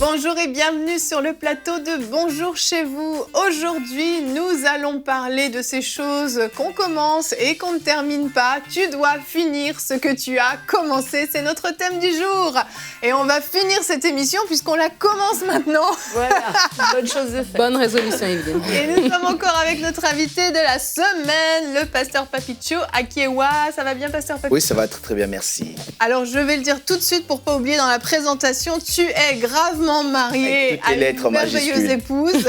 Bonjour et bienvenue sur le plateau de Bonjour chez vous. Aujourd'hui, nous allons parler de ces choses qu'on commence et qu'on ne termine pas. Tu dois finir ce que tu as commencé, c'est notre thème du jour. Et on va finir cette émission puisqu'on la commence maintenant. Voilà, bonne chose de faite. Bonne résolution, évidemment. Et nous sommes encore avec notre invité de la semaine, le pasteur Papicho Akiewa. Ça va bien, pasteur Papicho? Oui, ça va très bien, merci. Alors, je vais le dire tout de suite pour pas oublier dans la présentation, tu es gravement marié Avec toutes les à lettres une merveilleuse majuscules. épouse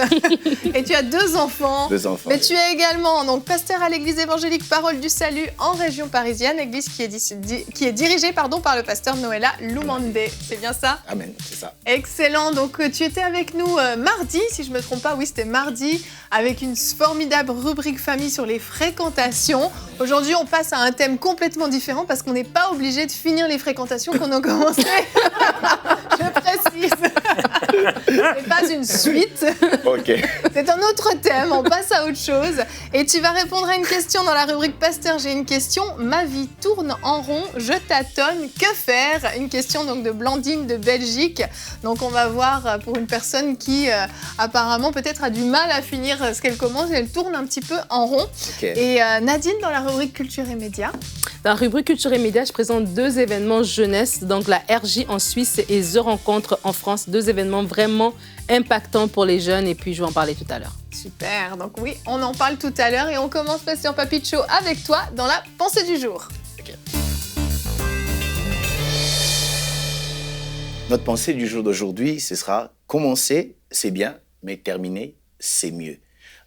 et tu as deux enfants. Mais tu es également donc pasteur à l'église évangélique Parole du Salut en région parisienne, église qui est dirigée par le pasteur Noëlla Lumande. C'est bien ça? Amen, c'est ça. Excellent. Donc tu étais avec nous mardi, si je me trompe pas. Oui, c'était mardi, avec une formidable rubrique famille sur les fréquentations. Aujourd'hui, on passe à un thème complètement différent parce qu'on n'est pas obligé de finir les fréquentations qu'on a commencées. Je précise. C'est pas une suite. Ok. C'est un autre thème, on passe à autre chose. Et tu vas répondre à une question dans la rubrique Pasteur, j'ai une question. Ma vie tourne en rond, je tâtonne, que faire? Une question donc de Blandine de Belgique. Donc on va voir pour une personne qui apparemment peut-être a du mal à finir ce qu'elle commence, elle tourne un petit peu en rond. Okay. Et Nadine dans la rubrique Culture et Médias. Dans la rubrique Culture et Médias, je présente deux événements jeunesse, donc la RJ en Suisse et The Rencontre en France. Deux événements vraiment impactants pour les jeunes et puis je vais en parler tout à l'heure. Super, donc oui, on en parle tout à l'heure et on commence Pasteur Papicho avec toi dans la pensée du jour. Okay. Notre pensée du jour d'aujourd'hui, ce sera « Commencer, c'est bien, mais terminer, c'est mieux ».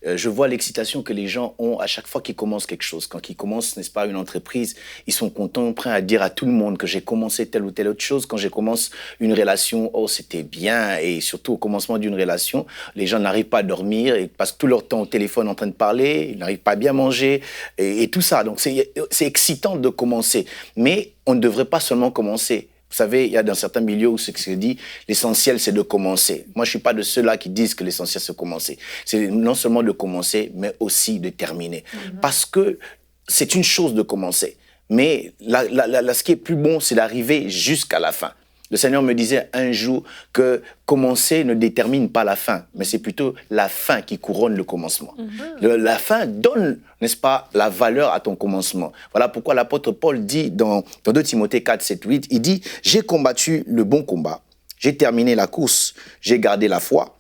Je vois l'excitation que les gens ont à chaque fois qu'ils commencent quelque chose. Quand ils commencent, n'est-ce pas, une entreprise, ils sont contents, prêts à dire à tout le monde que j'ai commencé telle ou telle autre chose. Quand j'ai commencé une relation, oh, c'était bien. Et surtout, au commencement d'une relation, les gens n'arrivent pas à dormir, ils passent tout leur temps au téléphone en train de parler, ils n'arrivent pas à bien manger et tout ça. Donc, c'est excitant de commencer. Mais on ne devrait pas seulement commencer. Vous savez, il y a dans certains milieux où ce qui se dit, l'essentiel, c'est de commencer. Moi, je ne suis pas de ceux-là qui disent que l'essentiel, c'est de commencer. C'est non seulement de commencer, mais aussi de terminer. Parce que c'est une chose de commencer. Mais ce qui est plus bon, c'est d'arriver jusqu'à la fin. Le Seigneur me disait un jour que commencer ne détermine pas la fin, mais c'est plutôt la fin qui couronne le commencement. La fin donne, n'est-ce pas, la valeur à ton commencement. Voilà pourquoi l'apôtre Paul dit dans 2 Timothée 4, 7, 8, il dit « J'ai combattu le bon combat, j'ai terminé la course, j'ai gardé la foi.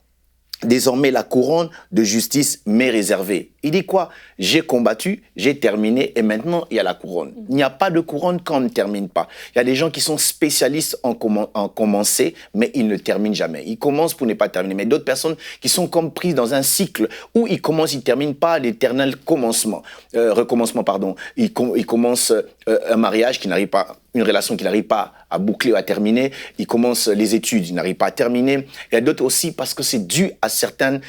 Désormais, la couronne de justice m'est réservée. » Il dit quoi? J'ai combattu, j'ai terminé et maintenant, il y a la couronne. Il n'y a pas de couronne quand on ne termine pas. Il y a des gens qui sont spécialistes en commencer, mais ils ne terminent jamais. Ils commencent pour ne pas terminer. Mais d'autres personnes qui sont comme prises dans un cycle où ils commencent, ils ne terminent pas l'éternel recommencement. Ils commencent un mariage qui n'arrive pas, une relation qui n'arrive pas à boucler ou à terminer. Ils commencent les études, ils n'arrivent pas à terminer. Il y a d'autres aussi parce que c'est dû à certains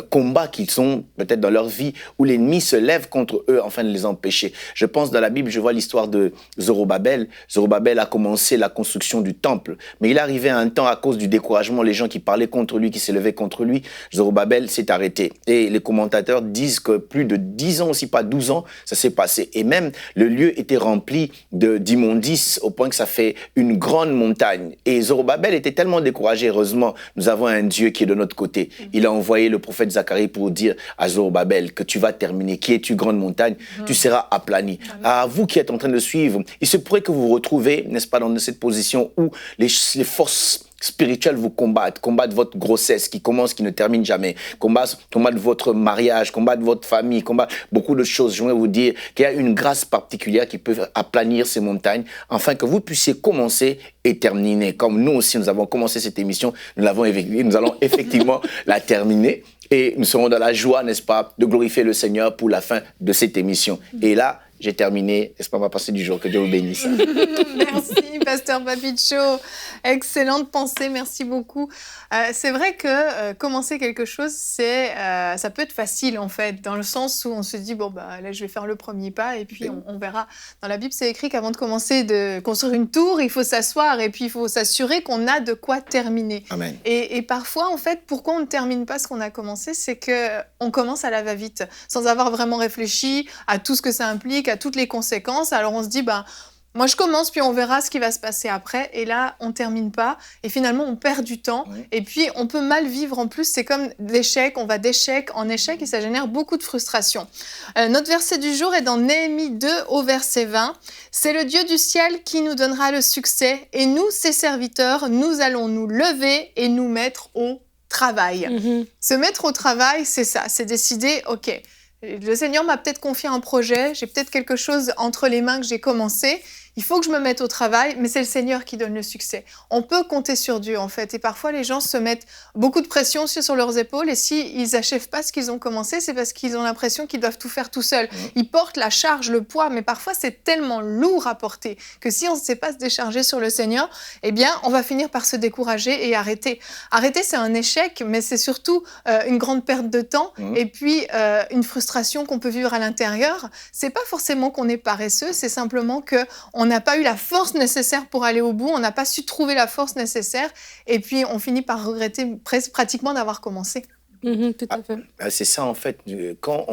combats qu'ils sont peut-être dans leur vie où l'ennemi se lève contre eux afin de les empêcher. Je pense dans la Bible, je vois l'histoire de Zorobabel. Zorobabel a commencé la construction du temple, mais il est arrivé à un temps à cause du découragement, les gens qui parlaient contre lui, qui s'élevaient contre lui, Zorobabel s'est arrêté. Et les commentateurs disent que plus de 10 ans, aussi pas 12 ans, ça s'est passé. Et même le lieu était rempli d'immondices au point que ça fait une grande montagne. Et Zorobabel était tellement découragé. Heureusement, nous avons un Dieu qui est de notre côté. Il a envoyé le prophète Zacharie pour dire à Zorobabel que tu vas terminer. Qui es-tu, grande montagne? Tu seras aplani. À vous qui êtes en train de suivre, il se pourrait que vous vous retrouvez, n'est-ce pas, dans cette position où les forces spirituelles vous combattent votre grossesse qui commence, qui ne termine jamais, combattent votre mariage, combattent votre famille, combattent beaucoup de choses. Je voudrais vous dire qu'il y a une grâce particulière qui peut aplanir ces montagnes, afin que vous puissiez commencer et terminer. Comme nous aussi, nous avons commencé cette émission, nous allons effectivement la terminer. Et nous serons dans la joie, n'est-ce pas, de glorifier le Seigneur pour la fin de cette émission. Et là, j'ai terminé, n'est-ce pas, ma pensée du jour. Que Dieu vous bénisse. Merci, pasteur Papicho. Excellente pensée, merci beaucoup. C'est vrai que commencer quelque chose, ça peut être facile en fait, dans le sens où on se dit, bon, bah, là, je vais faire le premier pas et puis on verra. Dans la Bible, c'est écrit qu'avant de commencer de construire une tour, il faut s'asseoir et puis il faut s'assurer qu'on a de quoi terminer. Amen. Et parfois, en fait, pourquoi on ne termine pas ce qu'on a commencé, c'est qu'on commence à la va-vite, sans avoir vraiment réfléchi à tout ce que ça implique, à toutes les conséquences. Alors on se dit, bah, Moi, je commence, puis on verra ce qui va se passer après. Et là, on termine pas. Et finalement, on perd du temps. Et puis, on peut mal vivre en plus. C'est comme l'échec. On va d'échec en échec et ça génère beaucoup de frustration. Notre verset du jour est dans Néhémie 2 au verset 20. C'est le Dieu du ciel qui nous donnera le succès. Et nous, ses serviteurs, nous allons nous lever et nous mettre au travail. Se mettre au travail, c'est ça. C'est décider, OK, le Seigneur m'a peut-être confié un projet, j'ai peut-être quelque chose entre les mains que j'ai commencé. Il faut que je me mette au travail, mais c'est le Seigneur qui donne le succès. On peut compter sur Dieu, en fait. Et parfois, les gens se mettent beaucoup de pression sur leurs épaules. Et s'ils n'achèvent pas ce qu'ils ont commencé, c'est parce qu'ils ont l'impression qu'ils doivent tout faire tout seuls. Ils portent la charge, le poids, mais parfois, c'est tellement lourd à porter que si on ne sait pas se décharger sur le Seigneur, eh bien, on va finir par se décourager et arrêter. Arrêter, c'est un échec, mais c'est surtout une grande perte de temps et puis une frustration qu'on peut vivre à l'intérieur. C'est pas forcément qu'on est paresseux, c'est simplement qu'on n'a pas eu la force nécessaire pour aller au bout, on n'a pas su trouver la force nécessaire, et puis on finit par regretter pratiquement d'avoir commencé. Tout à fait. C'est ça, en fait. Quand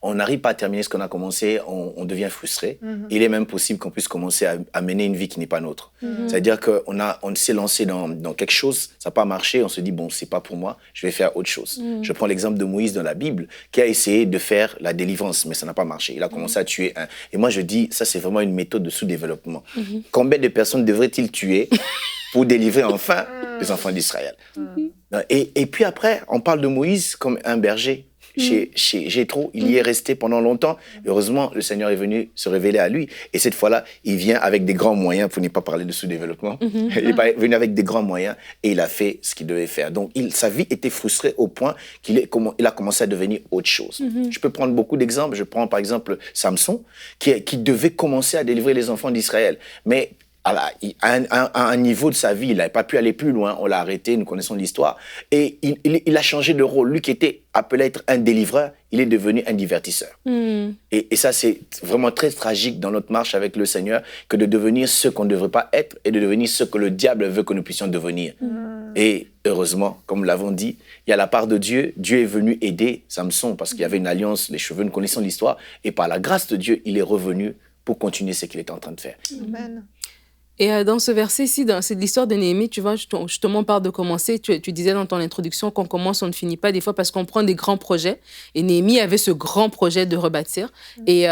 on n'arrive pas à terminer ce qu'on a commencé, on devient frustré. Il est même possible qu'on puisse commencer à mener une vie qui n'est pas nôtre. C'est-à-dire qu'on s'est lancé dans quelque chose, ça n'a pas marché, on se dit, bon, c'est pas pour moi, je vais faire autre chose. Je prends l'exemple de Moïse dans la Bible, qui a essayé de faire la délivrance, mais ça n'a pas marché. Il a commencé à tuer un. Et moi, je dis, ça, c'est vraiment une méthode de sous-développement. Combien de personnes devraient-ils tuer pour délivrer enfin les enfants d'Israël? Et puis après, on parle de Moïse comme un berger chez Jéthro. Il y est resté pendant longtemps. Heureusement, le Seigneur est venu se révéler à lui. Et cette fois-là, il vient avec des grands moyens, pour ne pas parler de sous-développement. Il est venu avec des grands moyens et il a fait ce qu'il devait faire. Donc, sa vie était frustrée au point qu'il a commencé à devenir autre chose. Je peux prendre beaucoup d'exemples. Je prends par exemple Samson, qui devait commencer à délivrer les enfants d'Israël. Mais à un niveau de sa vie, il n'avait pas pu aller plus loin. On l'a arrêté, nous connaissons l'histoire. Et il a changé de rôle. Lui qui était appelé à être un délivreur, il est devenu un divertisseur. Et ça, c'est vraiment très tragique dans notre marche avec le Seigneur, que de devenir ce qu'on ne devrait pas être et de devenir ce que le diable veut que nous puissions devenir. Et heureusement, comme nous l'avons dit, il y a la part de Dieu. Dieu est venu aider Samson parce qu'il y avait une alliance, les cheveux, nous connaissons l'histoire. Et par la grâce de Dieu, il est revenu pour continuer ce qu'il était en train de faire. Amen. Et dans ce verset ici, c'est l'histoire de Néhémie, tu vois, justement, on parle de commencer. Tu disais dans ton introduction qu'on commence, on ne finit pas des fois parce qu'on prend des grands projets. Et Néhémie avait ce grand projet de rebâtir. Et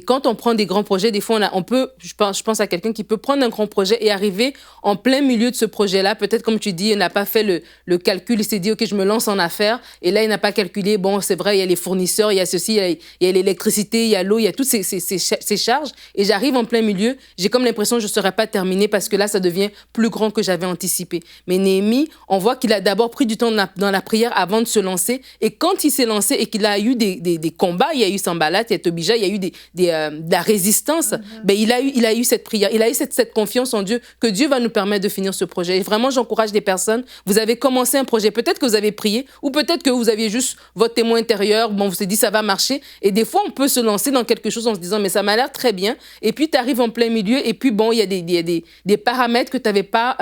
quand on prend des grands projets, des fois, on peut, je pense à quelqu'un qui peut prendre un grand projet et arriver en plein milieu de ce projet-là. Peut-être, comme tu dis, il n'a pas fait le calcul, il s'est dit, OK, je me lance en affaires. Et là, il n'a pas calculé, bon, c'est vrai, il y a les fournisseurs, il y a ceci, il y a l'électricité, il y a l'eau, il y a toutes ces charges. Et j'arrive en plein milieu, j'ai comme l'impression que je ne serais pas terminé parce que là, ça devient plus grand que j'avais anticipé. Mais Néhémie, on voit qu'il a d'abord pris du temps dans la prière avant de se lancer. Et quand il s'est lancé et qu'il a eu des combats, il y a eu Sanballat, il y a Tobija, il y a eu de la résistance, ben, il a eu cette prière, il a eu cette confiance en Dieu, que Dieu va nous permettre de finir ce projet. Et vraiment, j'encourage des personnes, vous avez commencé un projet, peut-être que vous avez prié, ou peut-être que vous aviez juste votre témoin intérieur, bon, vous vous êtes dit ça va marcher. Et des fois, on peut se lancer dans quelque chose en se disant, mais ça m'a l'air très bien. Et puis, tu arrives en plein milieu, et puis, bon, il y a des paramètres que tu n'avais pas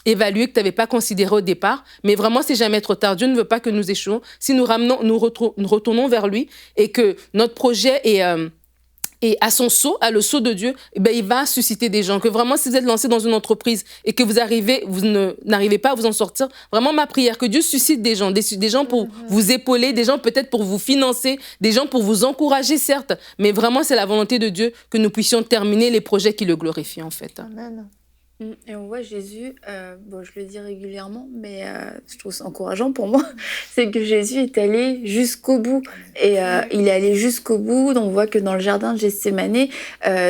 évalués, que tu n'avais pas considérés au départ. Mais vraiment, c'est jamais trop tard. Dieu ne veut pas que nous échouons. Si nous retournons vers lui et que notre projet est à son sceau, à le sceau de Dieu, eh ben, il va susciter des gens. Que vraiment, si vous êtes lancé dans une entreprise et que vous n'arrivez pas à vous en sortir, vraiment ma prière, que Dieu suscite des gens pour vous épauler, des gens peut-être pour vous financer, des gens pour vous encourager, certes, mais vraiment, c'est la volonté de Dieu que nous puissions terminer les projets qui le glorifient, en fait. Amen. Et on voit Jésus, bon, je le dis régulièrement, mais je trouve ça encourageant pour moi, c'est que Jésus est allé jusqu'au bout. Et il est allé jusqu'au bout. On voit que dans le jardin de Gethsémanée,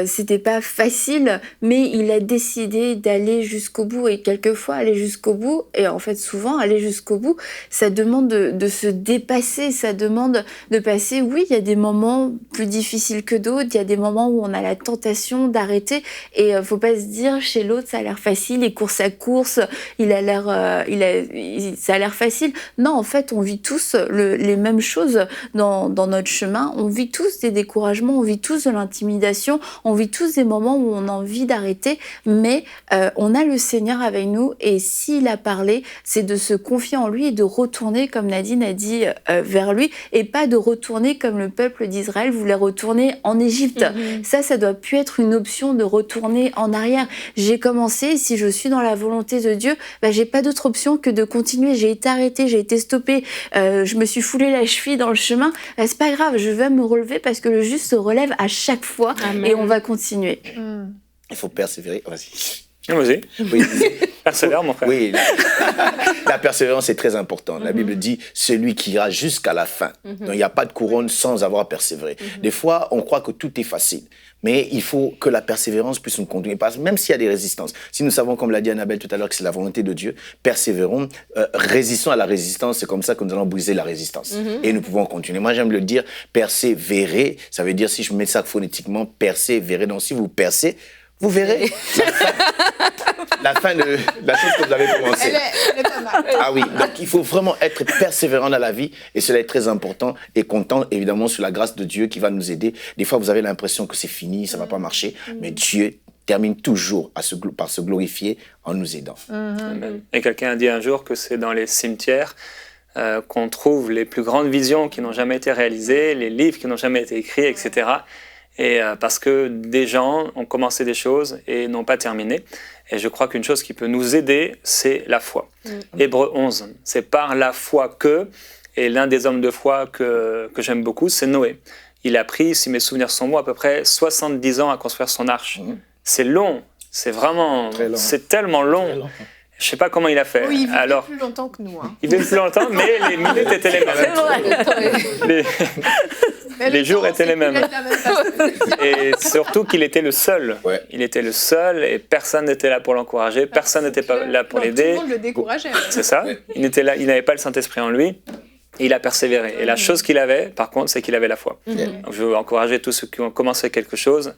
c'était pas facile, mais il a décidé d'aller jusqu'au bout. Et quelquefois, aller jusqu'au bout, et en fait souvent, aller jusqu'au bout, ça demande de se dépasser, ça demande de passer. Oui, il y a des moments plus difficiles que d'autres, il y a des moments où on a la tentation d'arrêter. Et faut pas se dire chez l'autre, ça a l'air facile, il court sa course, ça a l'air facile. Non, en fait, on vit tous les mêmes choses dans notre chemin. On vit tous des découragements, on vit tous de l'intimidation, on vit tous des moments où on a envie d'arrêter, mais on a le Seigneur avec nous, et s'il a parlé, c'est de se confier en lui et de retourner, comme Nadine a dit, vers lui, et pas de retourner comme le peuple d'Israël voulait retourner en Égypte. Ça doit plus être une option de retourner en arrière. J'ai commencé, si je suis dans la volonté de Dieu, j'ai pas d'autre option que de continuer. J'ai été arrêtée, j'ai été stoppée, je me suis foulé la cheville dans le chemin. C'est pas grave, je vais me relever parce que le juste se relève à chaque fois. Amen. Et on va continuer. Il faut persévérer. Vas-y. Vas-y. Oui. Persévère, mon frère. Oui, la persévérance est très importante. La Bible dit celui qui ira jusqu'à la fin. Donc, il n'y a pas de couronne sans avoir persévéré. Des fois, on croit que tout est facile. Mais il faut que la persévérance puisse nous conduire. Même s'il y a des résistances. Si nous savons, comme l'a dit Annabelle tout à l'heure, que c'est la volonté de Dieu, persévérons, résistons à la résistance. C'est comme ça que nous allons briser la résistance. Et nous pouvons continuer. Moi, j'aime le dire, persévérer. Ça veut dire, si je mets ça phonétiquement, persévérer. Donc, si vous percez, vous verrez la fin de la chose que vous avez commencé. Elle est pas mal. Ah oui, donc il faut vraiment être persévérant dans la vie, et cela est très important, et comptant évidemment sur la grâce de Dieu qui va nous aider. Des fois, vous avez l'impression que c'est fini, ça ne va pas marcher, mais Dieu termine toujours par se glorifier en nous aidant. Et quelqu'un a dit un jour que c'est dans les cimetières qu'on trouve les plus grandes visions qui n'ont jamais été réalisées, les livres qui n'ont jamais été écrits, etc. Et parce que des gens ont commencé des choses et n'ont pas terminé. Et je crois qu'une chose qui peut nous aider, c'est la foi. Hébreux 11, c'est par la foi que, et l'un des hommes de foi que j'aime beaucoup, c'est Noé. Il a pris, si mes souvenirs sont bons, à peu près 70 ans à construire son arche. C'est long, c'est vraiment, c'est tellement long. Je ne sais pas comment il a fait. Oui, il vivait plus longtemps que nous. Il vivait plus longtemps, mais les minutes étaient les mêmes. Les jours étaient les mêmes. Et surtout qu'il était le seul. Ouais. Il était le seul et personne n'était là pour l'encourager, personne n'était pas là pour l'aider. Tout le monde le décourageait. C'est ça. Il n'était là, il n'avait pas le Saint-Esprit en lui. Et il a persévéré. Et la chose qu'il avait, par contre, c'est qu'il avait la foi. Donc, je veux encourager tous ceux qui ont commencé quelque chose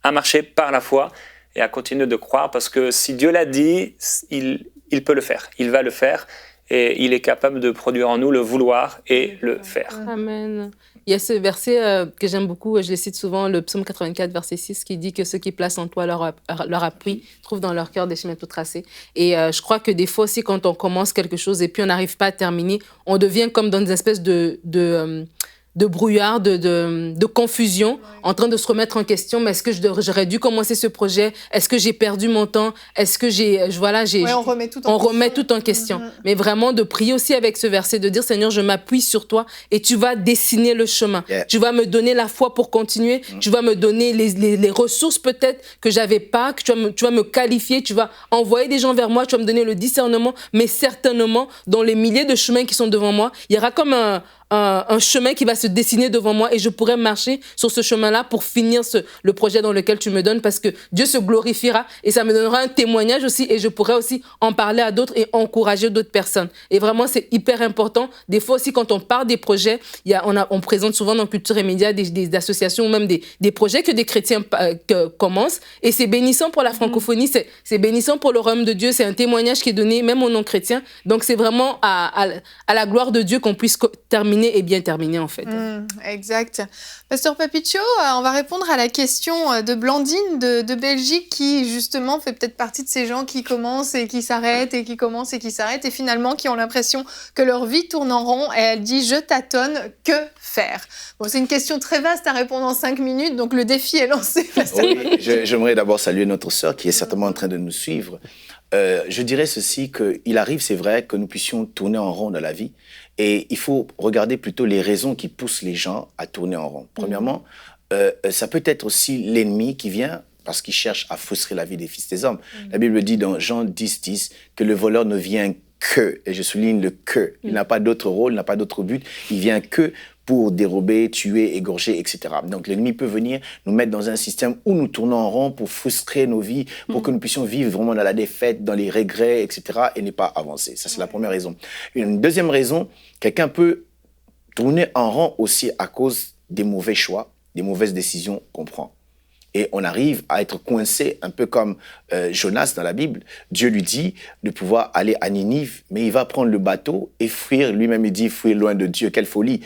à marcher par la foi et à continuer de croire, parce que si Dieu l'a dit, il peut le faire. Il va le faire. Et il est capable de produire en nous le vouloir et le faire. Amen. Il y a ce verset que j'aime beaucoup, je le cite souvent, le psaume 84, verset 6, qui dit que ceux qui placent en toi leur appui trouvent dans leur cœur des chemins tout tracés. Et je crois que des fois aussi, quand on commence quelque chose et puis on n'arrive pas à terminer, on devient comme dans une espèce de brouillard, de confusion, en train de se remettre en question. Mais est-ce que j'aurais dû commencer ce projet? Est-ce que j'ai perdu mon temps? Est-ce que on remet tout en question. Mais vraiment de prier aussi avec ce verset, de dire Seigneur, je m'appuie sur toi et tu vas dessiner le chemin. Tu vas me donner la foi pour continuer. Tu vas me donner les ressources peut-être que j'avais pas, que tu vas me qualifier, tu vas envoyer des gens vers moi, tu vas me donner le discernement, mais certainement dans les milliers de chemins qui sont devant moi, il y aura comme un chemin qui va se dessiner devant moi et je pourrai marcher sur ce chemin-là pour finir le projet dans lequel tu me donnes, parce que Dieu se glorifiera et ça me donnera un témoignage aussi et je pourrai aussi en parler à d'autres et encourager d'autres personnes. Et vraiment, c'est hyper important. Des fois aussi, quand on part des projets, on présente souvent dans Culture et Médias des associations ou même des projets que des chrétiens commencent, et c'est bénissant pour la francophonie, c'est bénissant pour le royaume de Dieu, c'est un témoignage qui est donné même aux non-chrétiens. Donc c'est vraiment à la gloire de Dieu qu'on puisse terminer et bien terminé en fait. Exact. Pasteur Papicho, on va répondre à la question de Blandine de Belgique, qui justement fait peut-être partie de ces gens qui commencent et qui s'arrêtent et qui commencent et qui s'arrêtent et finalement qui ont l'impression que leur vie tourne en rond, et elle dit « Je tâtonne, que faire ?» Bon, c'est une question très vaste à répondre en 5 minutes, donc le défi est lancé. Oui, j'aimerais d'abord saluer notre sœur qui est certainement en train de nous suivre. Je dirais ceci, qu'il arrive, c'est vrai, que nous puissions tourner en rond dans la vie, et il faut regarder plutôt les raisons qui poussent les gens à tourner en rond. Premièrement, ça peut être aussi l'ennemi qui vient parce qu'il cherche à frustrer la vie des fils des hommes. La Bible dit dans Jean 10, que le voleur ne vient que, et je souligne le que, il n'a pas d'autre rôle, il n'a pas d'autre but, il vient que pour dérober, tuer, égorger, etc. Donc l'ennemi peut venir nous mettre dans un système où nous tournons en rond pour frustrer nos vies, pour que nous puissions vivre vraiment dans la défaite, dans les regrets, etc. et ne pas avancer. Ça, c'est la première raison. Une deuxième raison, quelqu'un peut tourner en rond aussi à cause des mauvais choix, des mauvaises décisions qu'on prend. Et on arrive à être coincé, un peu comme Jonas dans la Bible. Dieu lui dit de pouvoir aller à Ninive, mais il va prendre le bateau et fuir. Lui-même, il dit fuir loin de Dieu. Quelle folie!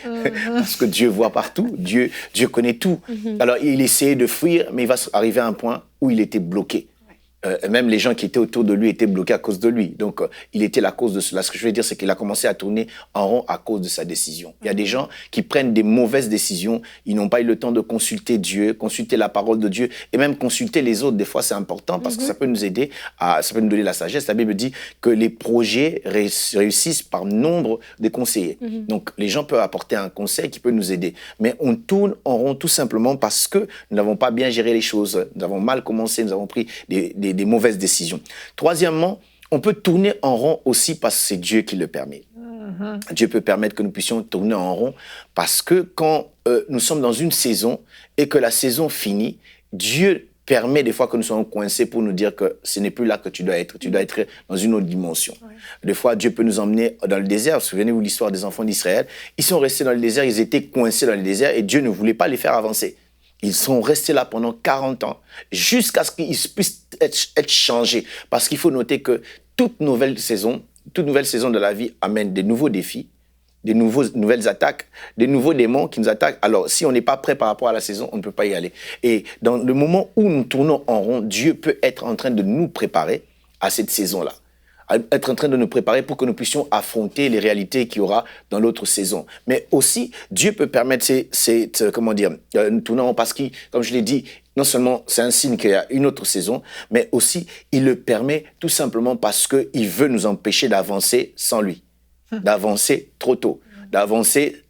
Parce que Dieu voit partout, Dieu connaît tout. Alors, il essayait de fuir, mais il va arriver à un point où il était bloqué. Même les gens qui étaient autour de lui étaient bloqués à cause de lui. Donc, il était la cause de cela. Ce que je veux dire, c'est qu'il a commencé à tourner en rond à cause de sa décision. Il y a des gens qui prennent des mauvaises décisions. Ils n'ont pas eu le temps de consulter Dieu, consulter la parole de Dieu et même consulter les autres. Des fois, c'est important parce que ça peut nous aider, ça peut nous donner la sagesse. La Bible dit que les projets réussissent par nombre de conseillers. Donc, les gens peuvent apporter un conseil qui peut nous aider. Mais on tourne en rond tout simplement parce que nous n'avons pas bien géré les choses. Nous avons mal commencé, nous avons pris des mauvaises décisions. Troisièmement, on peut tourner en rond aussi parce que c'est Dieu qui le permet. Dieu peut permettre que nous puissions tourner en rond parce que quand nous sommes dans une saison et que la saison finit, Dieu permet des fois que nous soyons coincés pour nous dire que ce n'est plus là que tu dois être dans une autre dimension. Des fois, Dieu peut nous emmener dans le désert. Souvenez-vous de l'histoire des enfants d'Israël. Ils sont restés dans le désert, ils étaient coincés dans le désert et Dieu ne voulait pas les faire avancer. Ils sont restés là pendant 40 ans, jusqu'à ce qu'ils puissent être changés. Parce qu'il faut noter que toute nouvelle saison de la vie amène des nouveaux défis, des nouvelles attaques, des nouveaux démons qui nous attaquent. Alors, si on n'est pas prêt par rapport à la saison, on ne peut pas y aller. Et dans le moment où nous tournons en rond, Dieu peut être en train de nous préparer à cette saison-là. Être en train de nous préparer pour que nous puissions affronter les réalités qu'il y aura dans l'autre saison. Mais aussi, Dieu peut permettre nous tournons parce que, comme je l'ai dit, non seulement c'est un signe qu'il y a une autre saison, mais aussi, il le permet tout simplement parce qu'il veut nous empêcher d'avancer sans lui, d'avancer trop tôt, d'avancer,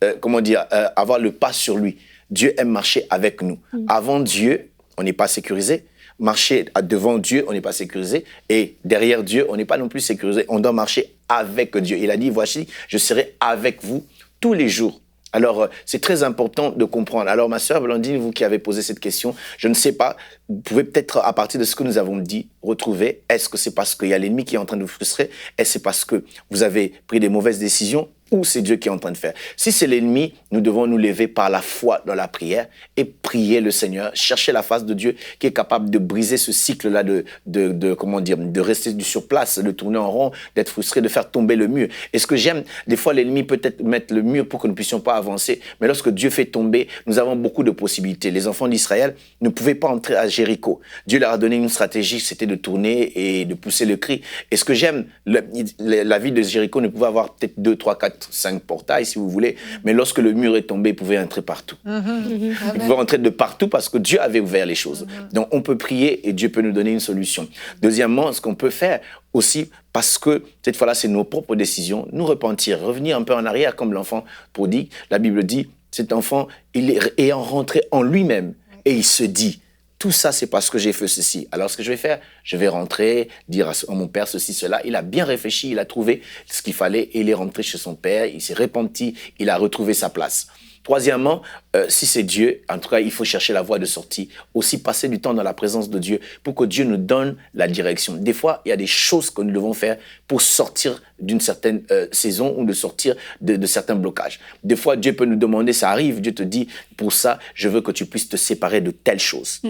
avoir le pas sur lui. Dieu aime marcher avec nous. Avant Dieu, on n'est pas sécurisé. Marcher devant Dieu, on n'est pas sécurisé. Et derrière Dieu, on n'est pas non plus sécurisé. On doit marcher avec Dieu. Il a dit, voici, je serai avec vous tous les jours. Alors, c'est très important de comprendre. Alors, ma sœur Blandine, vous qui avez posé cette question, je ne sais pas, vous pouvez peut-être, à partir de ce que nous avons dit, retrouver, est-ce que c'est parce qu'il y a l'ennemi qui est en train de vous frustrer? Est-ce que c'est parce que vous avez pris des mauvaises décisions? Ou c'est Dieu qui est en train de faire? Si c'est l'ennemi, nous devons nous lever par la foi dans la prière et prier le Seigneur, chercher la face de Dieu qui est capable de briser ce cycle-là de rester sur place, de tourner en rond, d'être frustré, de faire tomber le mur. Et ce que j'aime, des fois l'ennemi peut-être mettre le mur pour que nous ne puissions pas avancer, mais lorsque Dieu fait tomber, nous avons beaucoup de possibilités. Les enfants d'Israël ne pouvaient pas entrer à Jéricho. Dieu leur a donné une stratégie, c'était de tourner et de pousser le cri. Et ce que j'aime, la ville de Jéricho ne pouvait avoir peut-être 2, 3, 4, 5 portails, si vous voulez, mais lorsque le mur est tombé, il pouvait entrer partout. Il pouvait entrer de partout parce que Dieu avait ouvert les choses. Donc, on peut prier et Dieu peut nous donner une solution. Deuxièmement, ce qu'on peut faire aussi, parce que cette fois-là, c'est nos propres décisions, nous repentir, revenir un peu en arrière comme l'enfant prodigue. La Bible dit, cet enfant, il est rentré en lui-même et il se dit, tout ça, c'est parce que j'ai fait ceci. Alors, ce que je vais faire, je vais rentrer, dire à mon père ceci, cela. Il a bien réfléchi, il a trouvé ce qu'il fallait et il est rentré chez son père, il s'est repenti, il a retrouvé sa place. Troisièmement, si c'est Dieu, en tout cas, il faut chercher la voie de sortie. Aussi, passer du temps dans la présence de Dieu pour que Dieu nous donne la direction. Des fois, il y a des choses que nous devons faire pour sortir d'une certaine saison ou de sortir de certains blocages. Des fois, Dieu peut nous demander, ça arrive, Dieu te dit, pour ça, je veux que tu puisses te séparer de telle chose.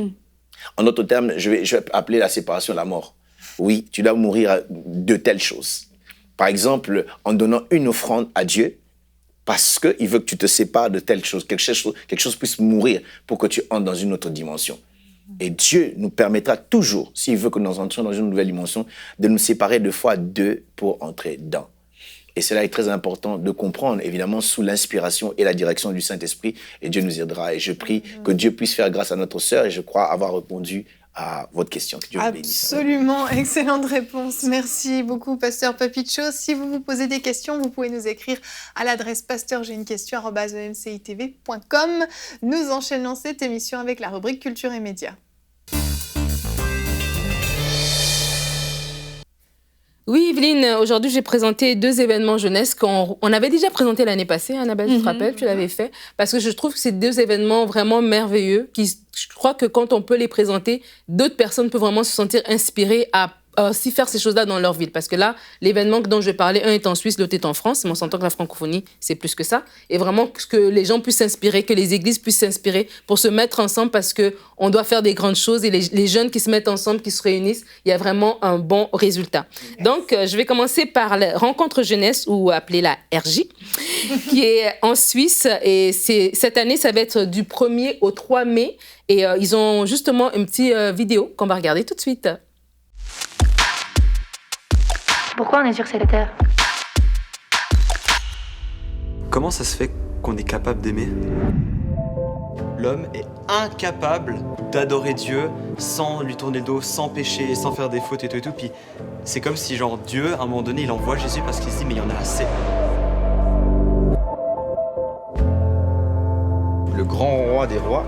En d'autres termes, je vais appeler la séparation la mort. Oui, tu dois mourir de telle chose. Par exemple, en donnant une offrande à Dieu, parce qu'il veut que tu te sépares de telle chose, quelque chose puisse mourir pour que tu entres dans une autre dimension. Et Dieu nous permettra toujours, s'il veut que nous entrions dans une nouvelle dimension, de nous séparer 2 fois 2 pour entrer dedans. Et cela est très important de comprendre, évidemment, sous l'inspiration et la direction du Saint-Esprit. Et Dieu nous aidera. Et je prie que Dieu puisse faire grâce à notre sœur. Et je crois avoir répondu à votre question. Que Dieu vous bénisse. Absolument, excellente réponse. Merci beaucoup, Pasteur Papicho. Si vous vous posez des questions, vous pouvez nous écrire à l'adresse pasteur@emcitv.com. Nous enchaînons cette émission avec la rubrique Culture et Médias. Oui, Evelyne, aujourd'hui, j'ai présenté 2 événements jeunesse qu'on avait déjà présenté l'année passée. Annabelle, tu te rappelles, tu l'avais fait. Parce que je trouve que c'est 2 événements vraiment merveilleux. Je crois que quand on peut les présenter, d'autres personnes peuvent vraiment se sentir inspirées à aussi faire ces choses-là dans leur ville. Parce que là, l'événement dont je parlais, un est en Suisse, l'autre est en France, mais on s'entend que la francophonie, c'est plus que ça. Et vraiment que les gens puissent s'inspirer, que les églises puissent s'inspirer pour se mettre ensemble parce qu'on doit faire des grandes choses et les jeunes qui se mettent ensemble, qui se réunissent, il y a vraiment un bon résultat. Donc, je vais commencer par la rencontre jeunesse, ou appelée la RJ, qui est en Suisse. Et cette année, ça va être du 1er au 3 mai. Et ils ont justement une petite vidéo qu'on va regarder tout de suite. Pourquoi on est sur cette terre? Comment ça se fait qu'on est capable d'aimer? L'homme est incapable d'adorer Dieu sans lui tourner le dos, sans pécher, sans faire des fautes et tout. Puis c'est comme si genre Dieu, à un moment donné, il envoie Jésus parce qu'il se dit mais il y en a assez. Le grand roi des rois,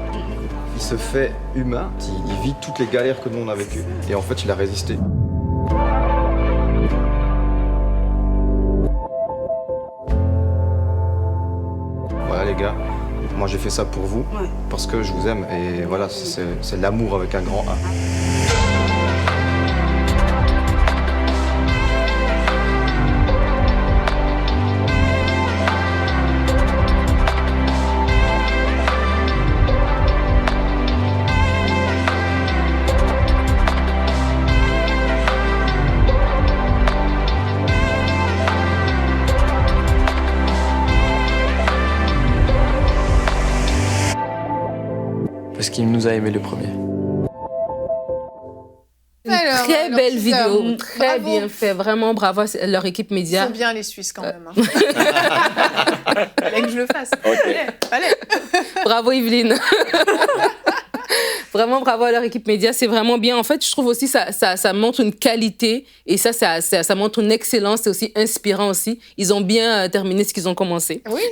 il se fait humain, il vit toutes les galères que nous on a vécues et en fait il a résisté. Voilà les gars, moi j'ai fait ça pour vous, parce que je vous aime et voilà, c'est l'amour avec un grand A. Parce qu'il nous a aimés le premier. Alors, Très belle c'est vidéo, ça. très Bravo. bien fait. Vraiment bravo à leur équipe Ils média. sont bien les Suisses quand même. Hein. Fallait que je le fasse. Allez. Bravo Yveline. Vraiment bravo à leur équipe média, c'est vraiment bien. En fait, je trouve aussi ça montre une qualité et ça montre une excellence, c'est aussi inspirant aussi. Ils ont bien terminé ce qu'ils ont commencé. Oui.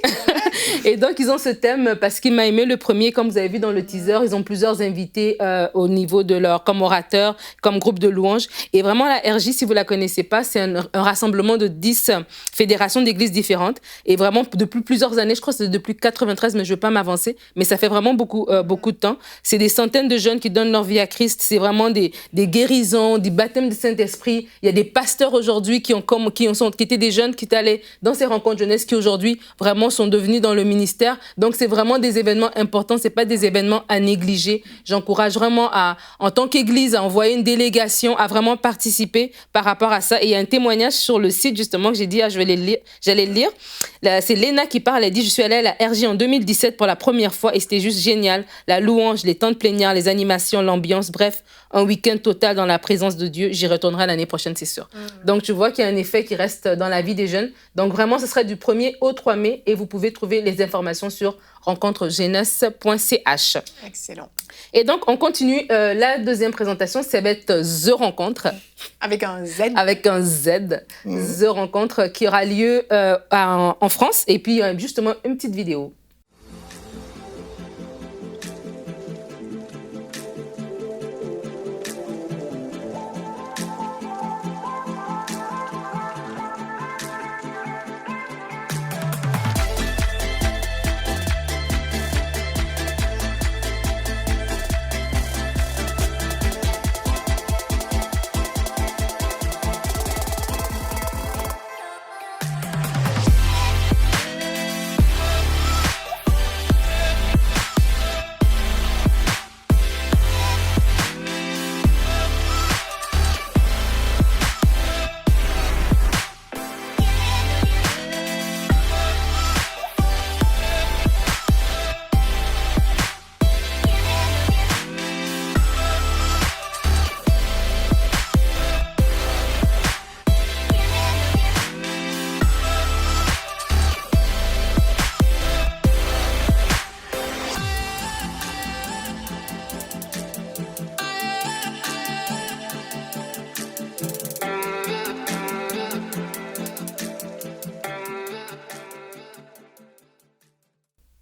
Et donc, ils ont ce thème parce qu'il m'a aimé le premier, comme vous avez vu dans le teaser, ils ont plusieurs invités au niveau de leur, comme orateurs, comme groupe de louanges. Et vraiment, la RJ, si vous la connaissez pas, c'est un rassemblement de 10 fédérations d'églises différentes. Et vraiment, depuis plusieurs années, je crois que c'est depuis 93, mais je ne veux pas m'avancer, mais ça fait vraiment beaucoup de temps. C'est des centaines de jeunes qui donnent leur vie à Christ. C'est vraiment des guérisons, des baptêmes du Saint-Esprit. Il y a des pasteurs aujourd'hui qui étaient des jeunes qui étaient allés dans ces rencontres jeunesse qui aujourd'hui vraiment sont devenus dans le ministère. Donc, c'est vraiment des événements importants. C'est pas des événements à négliger. J'encourage vraiment en tant qu'église, à envoyer une délégation, à vraiment participer par rapport à ça. Et il y a un témoignage sur le site, justement, que j'ai dit, j'allais le lire. Là, c'est Léna qui parle. Elle dit, je suis allée à la RJ en 2017 pour la première fois et c'était juste génial. La louange, les temps de plénière, les animations, l'ambiance, bref, un week-end total dans la présence de Dieu. J'y retournerai l'année prochaine, c'est sûr. Donc, tu vois qu'il y a un effet qui reste dans la vie des jeunes. Donc, vraiment, ce serait du 1er au 3 mai et vous pouvez trouver les informations sur rencontrejeunesse.ch. Excellent. Et donc, on continue. La deuxième présentation, ça va être The Rencontre. Avec un Z. Avec un Z. The Rencontre qui aura lieu en France. Et puis, justement, une petite vidéo.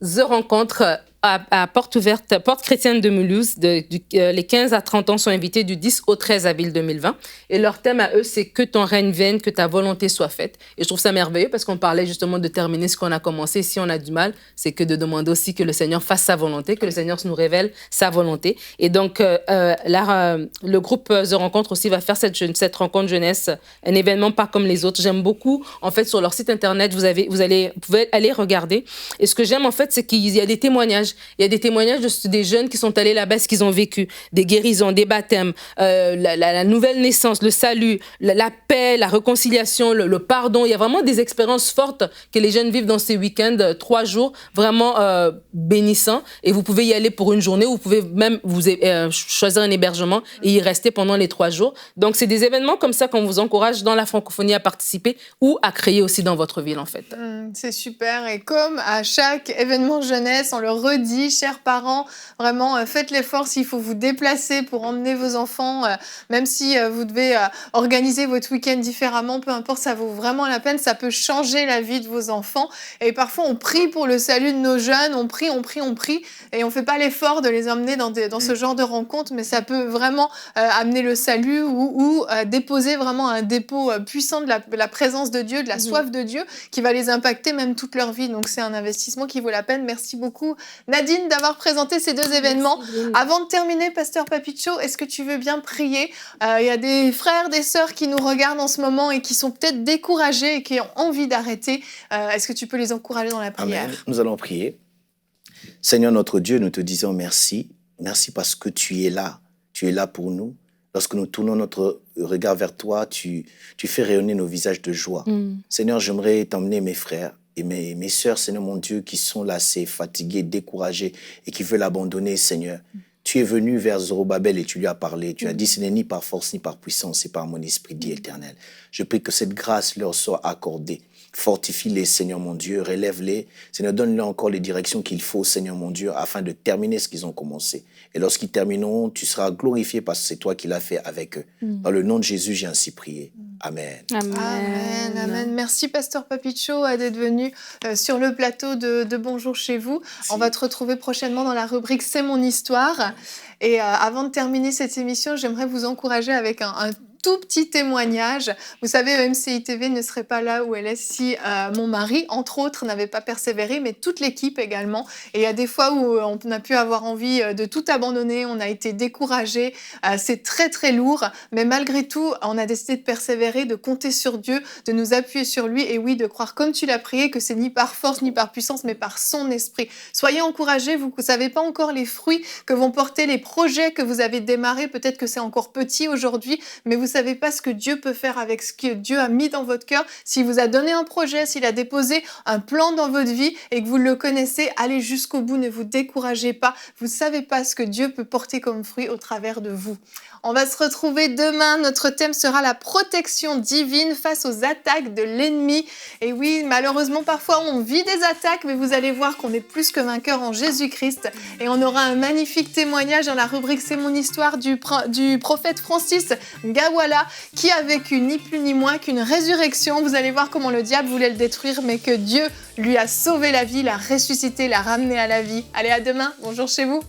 The Rencontre à Porte Ouverte, Porte Chrétienne de Mulhouse. Les 15 à 30 ans sont invités du 10 au 13 avril 2020. Et leur thème à eux, c'est que ton règne vienne, que ta volonté soit faite. Et je trouve ça merveilleux parce qu'on parlait justement de terminer ce qu'on a commencé. Si on a du mal, c'est que de demander aussi que le Seigneur fasse sa volonté, que le Seigneur nous révèle sa volonté. Et donc, là, le groupe The Rencontre aussi va faire cette rencontre jeunesse, un événement pas comme les autres. J'aime beaucoup, en fait, sur leur site internet, vous pouvez aller regarder. Et ce que j'aime, en fait, c'est qu'il y a des témoignages. Il y a des témoignages des jeunes qui sont allés là-bas, ce qu'ils ont vécu, des guérisons, des baptêmes, la nouvelle naissance, le salut, la paix, la réconciliation, le pardon. Il y a vraiment des expériences fortes que les jeunes vivent dans ces week-ends, 3 jours, vraiment bénissants. Et vous pouvez y aller pour une journée, vous pouvez même choisir un hébergement et y rester pendant les 3 jours. Donc, c'est des événements comme ça qu'on vous encourage dans la francophonie à participer ou à créer aussi dans votre ville, en fait. C'est super. Et comme à chaque événement jeunesse, on le redit, chers parents, vraiment, faites l'effort s'il faut vous déplacer pour emmener vos enfants, même si vous devez organiser votre week-end différemment, peu importe, ça vaut vraiment la peine, ça peut changer la vie de vos enfants. Et parfois, on prie pour le salut de nos jeunes, on prie, et on fait pas l'effort de les emmener dans ce genre de rencontres, mais ça peut vraiment amener le salut ou déposer vraiment un dépôt puissant de la présence de Dieu, de la soif de Dieu, qui va les impacter même toute leur vie. Donc, c'est un investissement qui vaut la peine. Merci beaucoup, Nadine, d'avoir présenté ces 2 événements. Avant de terminer, Pasteur Papicho, est-ce que tu veux bien prier? Il y a des frères, des sœurs qui nous regardent en ce moment et qui sont peut-être découragés et qui ont envie d'arrêter. Est-ce que tu peux les encourager dans la prière? Amen. Nous allons prier. Seigneur notre Dieu, nous te disons merci. Merci parce que tu es là. Tu es là pour nous. Lorsque nous tournons notre regard vers toi, tu fais rayonner nos visages de joie. Seigneur, j'aimerais t'emmener mes frères et mes sœurs, Seigneur mon Dieu, qui sont lassés, fatigués, découragés et qui veulent abandonner, Seigneur. Tu es venu vers Zorobabel et tu lui as parlé. Tu as dit, ce n'est ni par force ni par puissance, c'est par mon esprit, dit l'Éternel. Je prie que cette grâce leur soit accordée. Fortifie-les, Seigneur mon Dieu, relève-les. Seigneur, donne-leur encore les directions qu'il faut, Seigneur mon Dieu, afin de terminer ce qu'ils ont commencé. Et lorsqu'ils termineront, tu seras glorifié parce que c'est toi qui l'as fait avec eux. Dans le nom de Jésus, j'ai ainsi prié. Amen. Amen. Amen. Merci, Pasteur Papicho, d'être venu sur le plateau de Bonjour chez vous. Merci. On va te retrouver prochainement dans la rubrique C'est mon histoire. Et avant de terminer cette émission, j'aimerais vous encourager avec un tout petit témoignage. Vous savez, MCI TV ne serait pas là où elle est si mon mari, entre autres, n'avait pas persévéré, mais toute l'équipe également. Et il y a des fois où on a pu avoir envie de tout abandonner, on a été découragé, c'est très très lourd, mais malgré tout, on a décidé de persévérer, de compter sur Dieu, de nous appuyer sur lui, et oui, de croire comme tu l'as prié, que c'est ni par force ni par puissance, mais par son esprit. Soyez encouragés, vous ne savez pas encore les fruits que vont porter les projets que vous avez démarrés, peut-être que c'est encore petit aujourd'hui, mais vous savez pas ce que Dieu peut faire avec ce que Dieu a mis dans votre cœur. S'il vous a donné un projet, s'il a déposé un plan dans votre vie et que vous le connaissez, allez jusqu'au bout, ne vous découragez pas. Vous savez pas ce que Dieu peut porter comme fruit au travers de vous. On va se retrouver demain. Notre thème sera la protection divine face aux attaques de l'ennemi. Et oui, malheureusement, parfois, on vit des attaques, mais vous allez voir qu'on est plus que vainqueur en Jésus-Christ. Et on aura un magnifique témoignage dans la rubrique C'est mon histoire du prophète Francis Ngawala, qui a vécu ni plus ni moins qu'une résurrection. Vous allez voir comment le diable voulait le détruire, mais que Dieu lui a sauvé la vie, l'a ressuscité, l'a ramené à la vie. Allez, à demain. Bonjour chez vous.